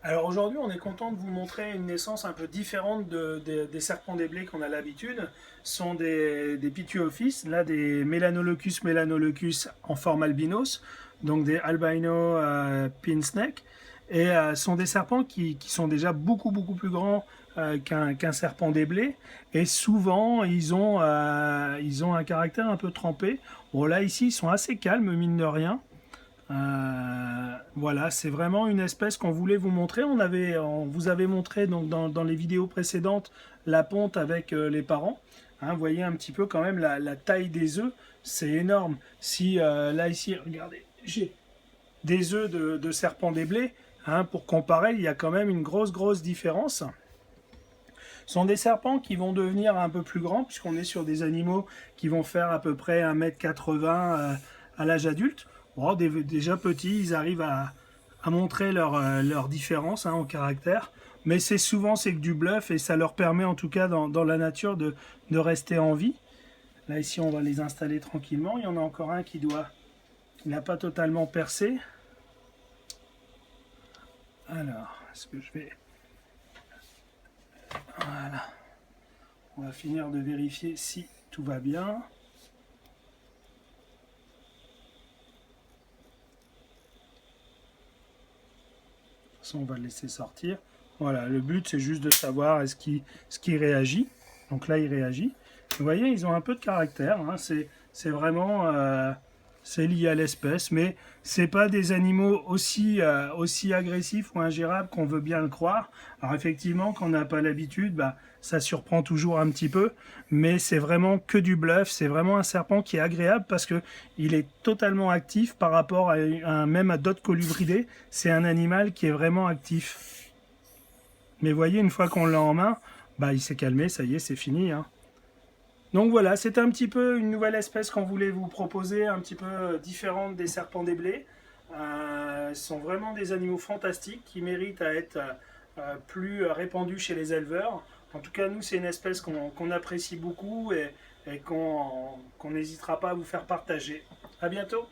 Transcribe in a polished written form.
Alors aujourd'hui, on est content de vous montrer une naissance un peu différente des serpents des blés qu'on a l'habitude. Ce sont des Pituophis, là des Melanolocus en forme albinos, donc des albino pin snake. Et ce sont des serpents qui sont déjà beaucoup plus grands qu'un serpent des blés. Et souvent, ils ont un caractère un peu trempé. Bon là ici, ils sont assez calmes, mine de rien. Voilà, c'est vraiment une espèce qu'on voulait vous montrer. On vous avait montré donc dans les vidéos précédentes la ponte avec les parents. Hein, vous voyez un petit peu quand même la taille des œufs, c'est énorme. Si là ici, regardez, j'ai des œufs de serpent des blés. Hein, pour comparer, il y a quand même une grosse différence. Ce sont des serpents qui vont devenir un peu plus grands, puisqu'on est sur des animaux qui vont faire à peu près 1,80 m à l'âge adulte. Bon, déjà petits, ils arrivent à montrer leur différence en caractère. Mais c'est que du bluff et ça leur permet en tout cas dans la nature de rester en vie. Là ici on va les installer tranquillement. Il y en a encore un qui n'a pas totalement percé. Alors, est-ce que je vais... Voilà. On va finir de vérifier si tout va bien. De toute façon, on va le laisser sortir. Voilà, le but c'est juste de savoir est-ce qu'il réagit. Donc là, il réagit. Vous voyez, ils ont un peu de caractère. Hein. C'est vraiment c'est lié à l'espèce, mais c'est pas des animaux aussi agressifs ou ingérables qu'on veut bien le croire. Alors effectivement, quand on n'a pas l'habitude, bah, ça surprend toujours un petit peu, mais c'est vraiment que du bluff. C'est vraiment un serpent qui est agréable parce que il est totalement actif par rapport même à d'autres colubridés. C'est un animal qui est vraiment actif. Mais voyez, une fois qu'on l'a en main, bah, il s'est calmé, ça y est, c'est fini. Hein. Donc voilà, c'était un petit peu une nouvelle espèce qu'on voulait vous proposer, un petit peu différente des serpents des blés. Ce sont vraiment des animaux fantastiques qui méritent à être plus répandus chez les éleveurs. En tout cas, nous, c'est une espèce qu'on apprécie beaucoup et qu'on n'hésitera pas à vous faire partager. À bientôt!